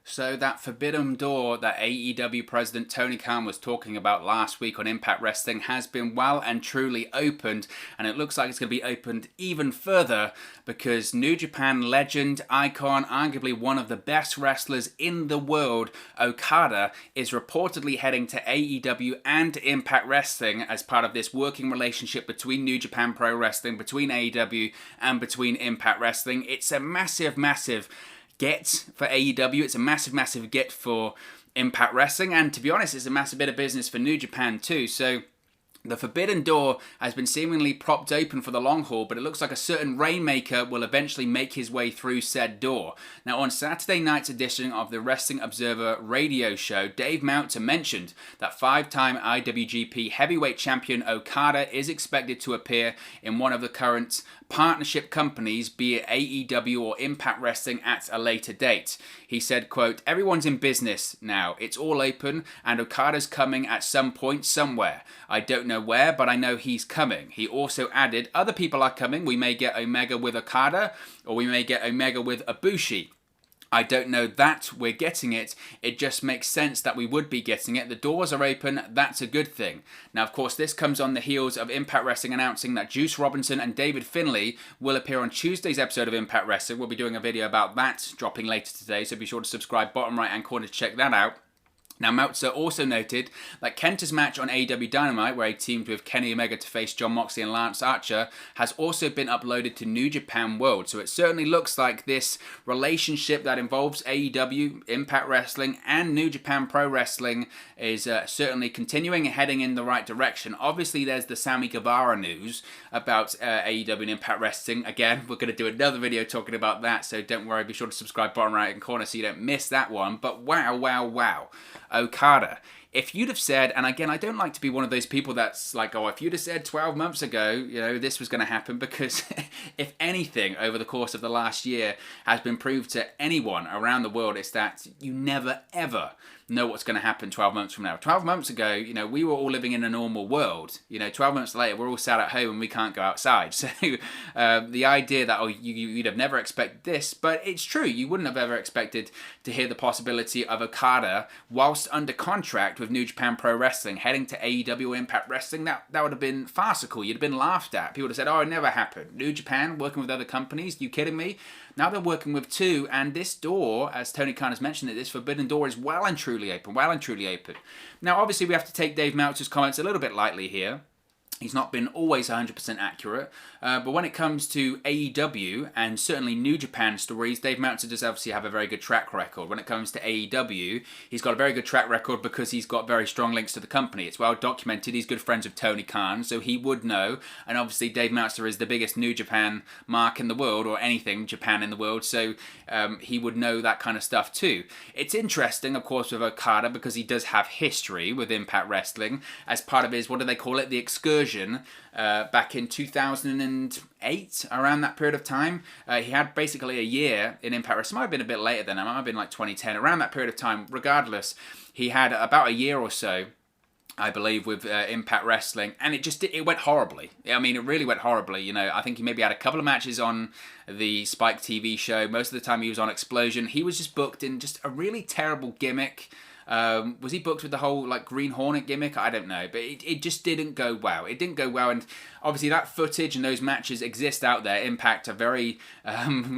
So that forbidden door that AEW President Tony Khan was talking about last week on Impact Wrestling has been well and truly opened, and it looks like it's going to be opened even further because New Japan legend, icon, arguably one of the best wrestlers in the world, Okada, is reportedly heading to AEW and Impact Wrestling as part of this working relationship between New Japan Pro Wrestling, between AEW and between Impact Wrestling. It's a massive get for AEW. It's a massive get for Impact Wrestling, and to be honest, it's a massive bit of business for New Japan too. So the forbidden door has been seemingly propped open for the long haul, but it looks like a certain Rainmaker will eventually make his way through said door. Now, on Saturday night's edition of the Wrestling Observer radio show, Dave Meltzer mentioned that five-time IWGP heavyweight champion Okada is expected to appear in one of the current partnership companies, be it AEW or Impact Wrestling, at a later date. He said, quote, "Everyone's in business now. It's all open, and Okada's coming at some point somewhere. I don't know where, but I know he's coming." He also added, "Other people are coming. We may get Omega with Okada, or we may get Omega with Ibushi. I don't know that we're getting it. It just makes sense that we would be getting it. The doors are open. That's a good thing." Now, of course, this comes on the heels of Impact Wrestling announcing that Juice Robinson and David Finlay will appear on Tuesday's episode of Impact Wrestling. We'll be doing a video about that dropping later today, so be sure to subscribe bottom right hand corner to check that out. Now, Meltzer also noted that Kenta's match on AEW Dynamite, where he teamed with Kenny Omega to face Jon Moxley and Lance Archer, has also been uploaded to New Japan World. So it certainly looks like this relationship that involves AEW, Impact Wrestling, and New Japan Pro Wrestling is certainly continuing and heading in the right direction. Obviously, there's the Sammy Guevara news about AEW and Impact Wrestling. Again, we're going to do another video talking about that, so don't worry, be sure to subscribe bottom right hand corner so you don't miss that one. But wow. Okada. If you'd have said, and again, I don't like to be one of those people that's like, oh, if you'd have said 12 months ago, this was going to happen, because if anything over the course of the last year has been proved to anyone around the world, it's that you never, ever know what's going to happen 12 months from now. 12 months ago, we were all living in a normal world. 12 months later, we're all sat at home and we can't go outside. So the idea that, you'd have never expected this, but it's true. You wouldn't have ever expected to hear the possibility of Okada, whilst under contract with New Japan Pro Wrestling, heading to AEW or Impact Wrestling. That would have been farcical. You'd have been laughed at. People would have said, oh, it never happened. New Japan working with other companies? You kidding me? Now they're working with two, and this door, as Tony Khan has mentioned, this forbidden door is well and truly open. Now, obviously, we have to take Dave Meltzer's comments a little bit lightly here. He's not been always 100% accurate, but when it comes to AEW and certainly New Japan stories, Dave Meltzer does obviously have a very good track record. When it comes to AEW, he's got a very good track record because he's got very strong links to the company. It's well documented. He's good friends with Tony Khan, so he would know. And obviously, Dave Meltzer is the biggest New Japan mark in the world, or anything Japan in the world, so he would know that kind of stuff too. It's interesting, of course, with Okada because he does have history with Impact Wrestling as part of his, what do they call it, the excursion. Back in 2008, around that period of time. He had basically a year in Impact Wrestling. It might have been a bit later than that. It might have been like 2010. Around that period of time, regardless, he had about a year or so, I believe, with Impact Wrestling, and it went horribly. I mean, it really went horribly. I think he maybe had a couple of matches on the Spike TV show. Most of the time he was on Explosion. He was just booked in just a really terrible gimmick. Was he booked with the whole Green Hornet gimmick? I don't know, but it just didn't go well. It didn't go well, and obviously that footage and those matches exist out there. Impact are very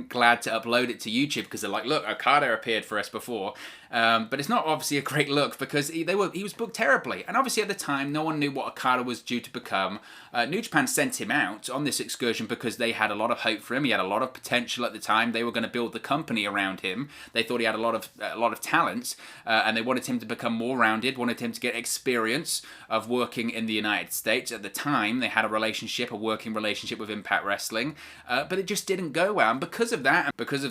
glad to upload it to YouTube because they're like, look, Okada appeared for us before. But it's not obviously a great look because he was booked terribly. And obviously at the time, no one knew what Okada was due to become. New Japan sent him out on this excursion because they had a lot of hope for him. He had a lot of potential at the time. They were going to build the company around him. They thought he had a lot of talent, and they wanted him to become more rounded, wanted him to get experience of working in the United States. At the time, they had a working relationship with Impact Wrestling, but it just didn't go well. And because of that, because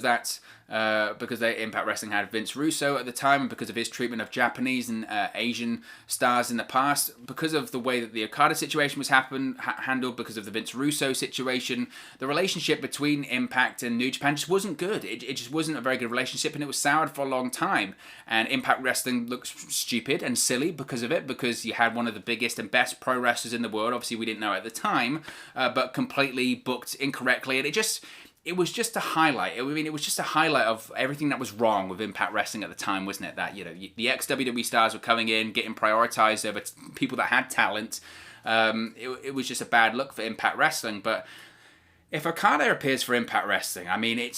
Impact Wrestling had Vince Russo at the time, and because of his treatment of Japanese and Asian stars in the past, because of the way that the Okada situation was handled, because of the Vince Russo situation, the relationship between Impact and New Japan just wasn't good. It just wasn't a very good relationship, and it was soured for a long time. And Impact Wrestling looks stupid and silly because of it, because you had one of the biggest and best pro wrestlers in the world. Obviously, we didn't know at the time, but completely booked incorrectly, and it was just a highlight. It was just a highlight of everything that was wrong with Impact Wrestling at the time, wasn't it? That, the ex-WWE stars were coming in, getting prioritized over people that had talent. It was just a bad look for Impact Wrestling. But if Okada appears for Impact Wrestling, I mean,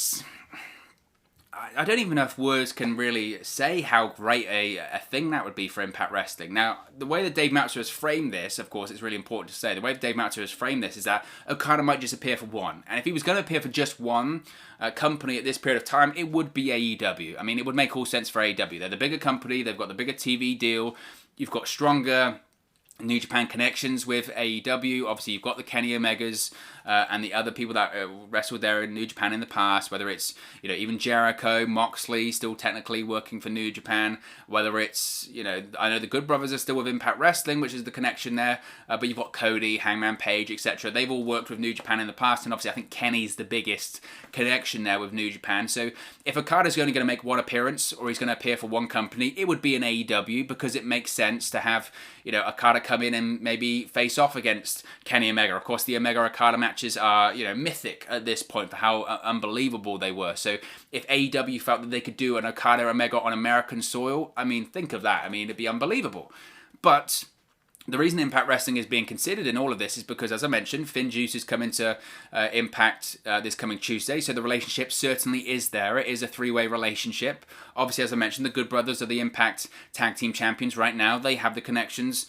I don't even know if words can really say how great a thing that would be for Impact Wrestling. Now, the way that Dave Meltzer has framed this, of course, it's really important to say, the way that Dave Meltzer has framed this is that Okada might just appear for one. And if he was going to appear for just one company at this period of time, it would be AEW. I mean, it would make all sense for AEW. They're the bigger company, they've got the bigger TV deal, you've got stronger New Japan connections with AEW. Obviously, you've got the Kenny Omegas and the other people that wrestled there in New Japan in the past, whether it's, even Jericho, Moxley, still technically working for New Japan, whether it's, I know the Good Brothers are still with Impact Wrestling, which is the connection there, but you've got Cody, Hangman Page, etc. They've all worked with New Japan in the past, and obviously I think Kenny's the biggest connection there with New Japan. So if Okada's only going to make one appearance, or he's going to appear for one company, it would be in AEW, because it makes sense to have, Okada come in and maybe face off against Kenny Omega. Of course, the Omega Okada matches are, mythic at this point for how unbelievable they were. So if AEW felt that they could do an Okada Omega on American soil, I mean, think of that. I mean, it'd be unbelievable. But the reason Impact Wrestling is being considered in all of this is because, as I mentioned, Finn Juice is coming to Impact this coming Tuesday, so the relationship certainly is there. It is a three-way relationship. Obviously, as I mentioned, the Good Brothers are the Impact Tag Team Champions right now. They have the connections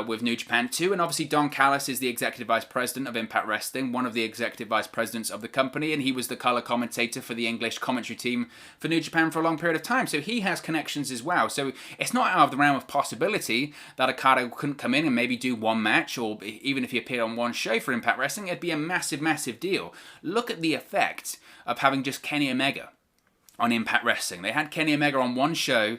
with New Japan too, and obviously Don Callis is the Executive Vice President of Impact Wrestling, one of the Executive Vice Presidents of the company, and he was the color commentator for the English commentary team for New Japan for a long period of time, so he has connections as well. So it's not out of the realm of possibility that Okada couldn't come in and maybe do one match, or even if he appeared on one show for Impact Wrestling, it'd be a massive, massive deal. Look at the effect of having just Kenny Omega on Impact Wrestling. They had Kenny Omega on one show.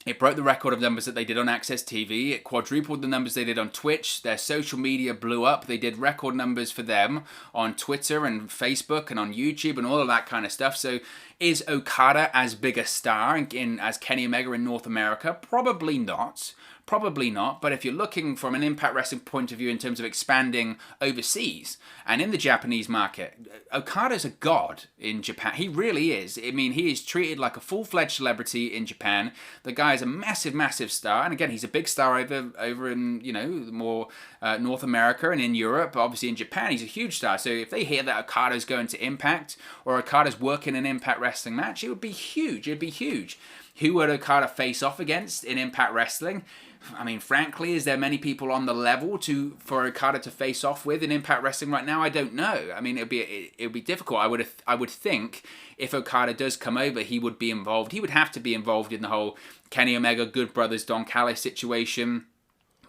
It broke the record of numbers that they did on Access TV. It quadrupled the numbers they did on Twitch. Their social media blew up. They did record numbers for them on Twitter and Facebook and on YouTube and all of that kind of stuff. So is Okada as big a star as Kenny Omega in North America? Probably not. Probably not, but if you're looking from an Impact Wrestling point of view in terms of expanding overseas and in the Japanese market, Okada's a god in Japan. He really is. I mean, he is treated like a full-fledged celebrity in Japan. The guy is a massive, massive star, and again, he's a big star over in, more North America and in Europe, but obviously in Japan, he's a huge star. So if they hear that Okada's going to Impact or Okada's working an Impact Wrestling match, it would be huge. It'd be huge. Who would Okada face off against in Impact Wrestling? I mean, frankly, is there many people on the level for Okada to face off with in Impact Wrestling right now? I don't know. I mean, it'd be difficult. I would think if Okada does come over, he would be involved. He would have to be involved in the whole Kenny Omega, Good Brothers, Don Callis situation.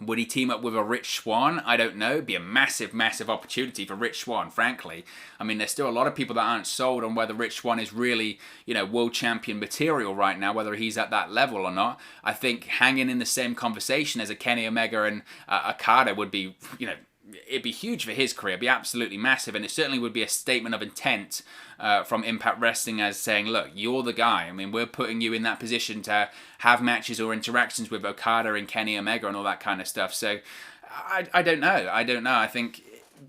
Would he team up with a Rich Swann? I don't know. It'd be a massive, massive opportunity for Rich Swann, frankly. I mean, there's still a lot of people that aren't sold on whether Rich Swann is really, world champion material right now, whether he's at that level or not. I think hanging in the same conversation as a Kenny Omega and Okada would be, it'd be huge for his career. It'd be absolutely massive, and it certainly would be a statement of intent from Impact Wrestling as saying, look, you're the guy. I mean, we're putting you in that position to have matches or interactions with Okada and Kenny Omega and all that kind of stuff. So I don't know. I think,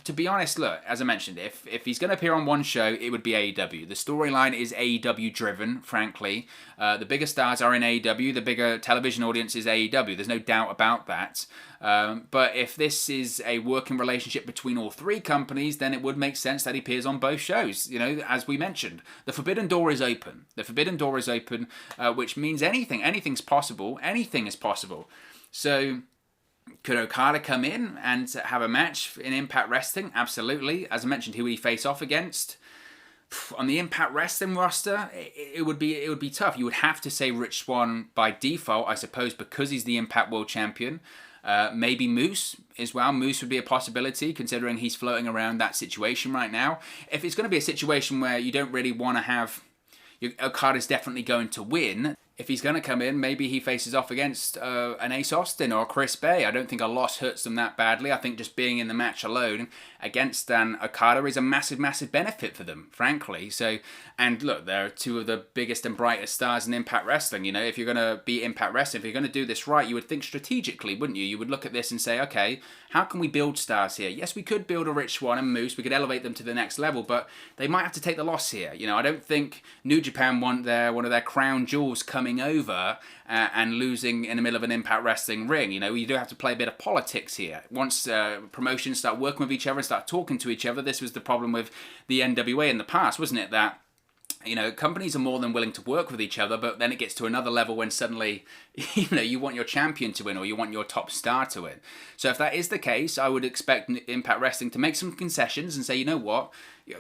to be honest, look, as I mentioned, if he's going to appear on one show, it would be AEW. The storyline is AEW driven, frankly. The bigger stars are in AEW. The bigger television audience is AEW. There's no doubt about that. But if this is a working relationship between all three companies, then it would make sense that he appears on both shows. As we mentioned, the forbidden door is open. The forbidden door is open, which means anything's possible. Anything is possible. So could Okada come in and have a match in Impact Wrestling? Absolutely. As I mentioned, who would he face off against? On the Impact Wrestling roster, it would be tough. You would have to say Rich Swann by default, I suppose, because he's the Impact World Champion. Maybe Moose as well. Moose would be a possibility, considering he's floating around that situation right now. If it's going to be a situation where you don't really want to have Okada's definitely going to win, if he's going to come in, maybe he faces off against an Ace Austin or a Chris Bay. I don't think a loss hurts them that badly. I think just being in the match alone against Okada is a massive, massive benefit for them, frankly. So, and look, they're two of the biggest and brightest stars in Impact Wrestling. You know, if you're going to be Impact Wrestling, if you're going to do this right, you would think strategically, wouldn't you? You would look at this and say, okay, how can we build stars here? Yes, we could build a Rich Swann and Moose. We could elevate them to the next level, but they might have to take the loss here. You know, I don't think New Japan want one of their crown jewels coming over and losing in the middle of an Impact Wrestling ring. You know, you do have to play a bit of politics here. Once promotions start working with each other and start talking to each other, this was the problem with the NWA in the past, wasn't it? That, you know, companies are more than willing to work with each other, but then it gets to another level when suddenly, you know, you want your champion to win or you want your top star to win. So if that is the case, I would expect Impact Wrestling to make some concessions and say, you know what,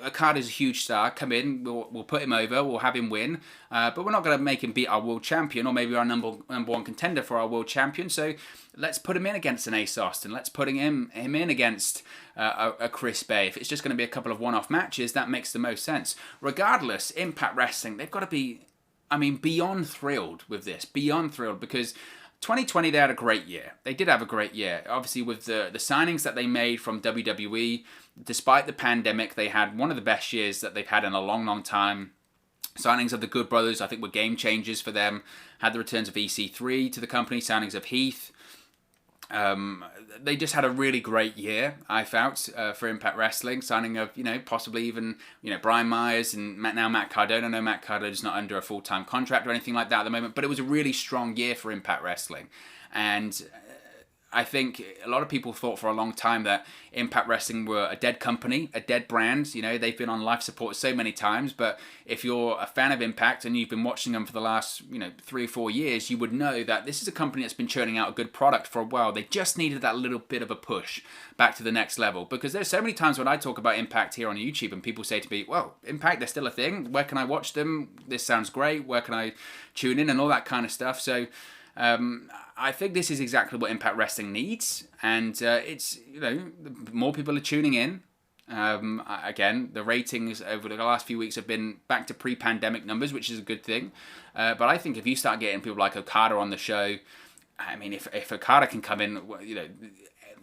Okada's a huge star, come in, we'll put him over, we'll have him win, but we're not going to make him beat our world champion or maybe our number one contender for our world champion, so let's put him in against an Ace Austin, let's put him in against a Chris Bay. If it's just going to be a couple of one-off matches, that makes the most sense. Regardless, Impact Wrestling, they've got to be, I mean, beyond thrilled with this, beyond thrilled, because 2020, they had a great year. They did have a great year. Obviously, with the signings that they made from WWE, despite the pandemic, they had one of the best years that they've had in a long, long time. Signings of the Good Brothers, I think, were game changers for them. Had the returns of EC3 to the company, signings of Heath. They just had a really great year, I felt, for Impact Wrestling, signing of, you know, possibly even, you know, Brian Myers and now Matt Cardona. I know Matt Cardona's not under a full-time contract or anything like that at the moment, but it was a really strong year for Impact Wrestling. And I think a lot of people thought for a long time that Impact Wrestling were a dead company, a dead brand. You know, they've been on life support so many times, but if you're a fan of Impact and you've been watching them for the last, you know, 3 or 4 years, you would know that this is a company that's been churning out a good product for a while. They just needed that little bit of a push back to the next level, because there's so many times when I talk about Impact here on YouTube and people say to me, well, Impact, they're still a thing. Where can I watch them? This sounds great. Where can I tune in and all that kind of stuff? So I think this is exactly what Impact Wrestling needs, and it's, you know, more people are tuning in. Again, the ratings over the last few weeks have been back to pre-pandemic numbers, which is a good thing. But I think if you start getting people like Okada on the show, I mean, if Okada can come in, you know,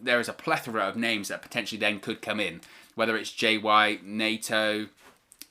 there is a plethora of names that potentially then could come in, whether it's Jay White, Naito,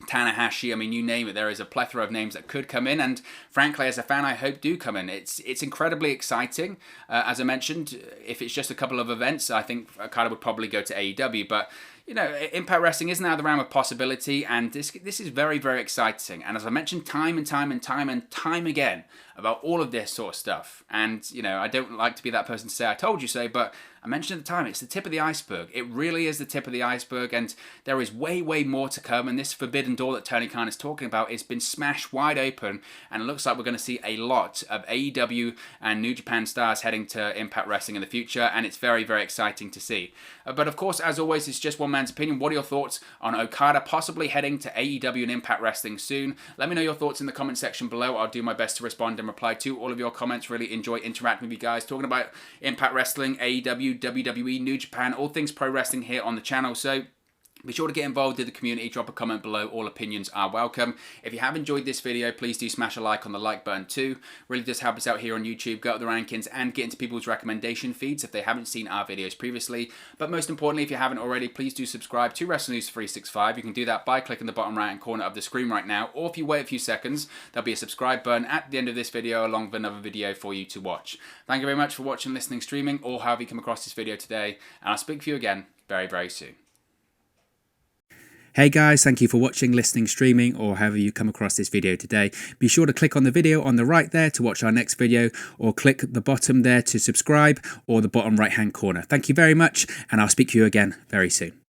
Tanahashi, I mean, you name it, there is a plethora of names that could come in, and frankly, as a fan, I hope do come in. It's incredibly exciting. As I mentioned, if it's just a couple of events, I think Okada would probably go to AEW, but, you know, Impact Wrestling is now the realm of possibility, and this is very, very exciting. And as I mentioned time and time again about all of this sort of stuff, and, you know, I don't like to be that person to say I told you so, but I mentioned at the time, it's the tip of the iceberg. It really is the tip of the iceberg, and there is way, way more to come, and this forbidden door that Tony Khan is talking about has been smashed wide open, and it looks like we're going to see a lot of AEW and New Japan stars heading to Impact Wrestling in the future, and it's very, very exciting to see. But of course, as always, it's just one man's opinion. What are your thoughts on Okada possibly heading to AEW and Impact Wrestling soon? Let me know your thoughts in the comment section below. I'll do my best to respond and reply to all of your comments. Really enjoy interacting with you guys, talking about Impact Wrestling, AEW, WWE, New Japan, all things pro wrestling here on the channel. So be sure to get involved in the community, drop a comment below, all opinions are welcome. If you have enjoyed this video, please do smash a like on the like button too. Really does help us out here on YouTube, go up the rankings and get into people's recommendation feeds if they haven't seen our videos previously. But most importantly, if you haven't already, please do subscribe to Wrestling News 365. You can do that by clicking the bottom right hand corner of the screen right now, or if you wait a few seconds, there'll be a subscribe button at the end of this video along with another video for you to watch. Thank you very much for watching, listening, streaming, or however you come across this video today, and I'll speak to you again very, very soon. Hey guys, thank you for watching, listening, streaming, or however you come across this video today. Be sure to click on the video on the right there to watch our next video, or click the bottom there to subscribe, or the bottom right hand corner. Thank you very much, and I'll speak to you again very soon.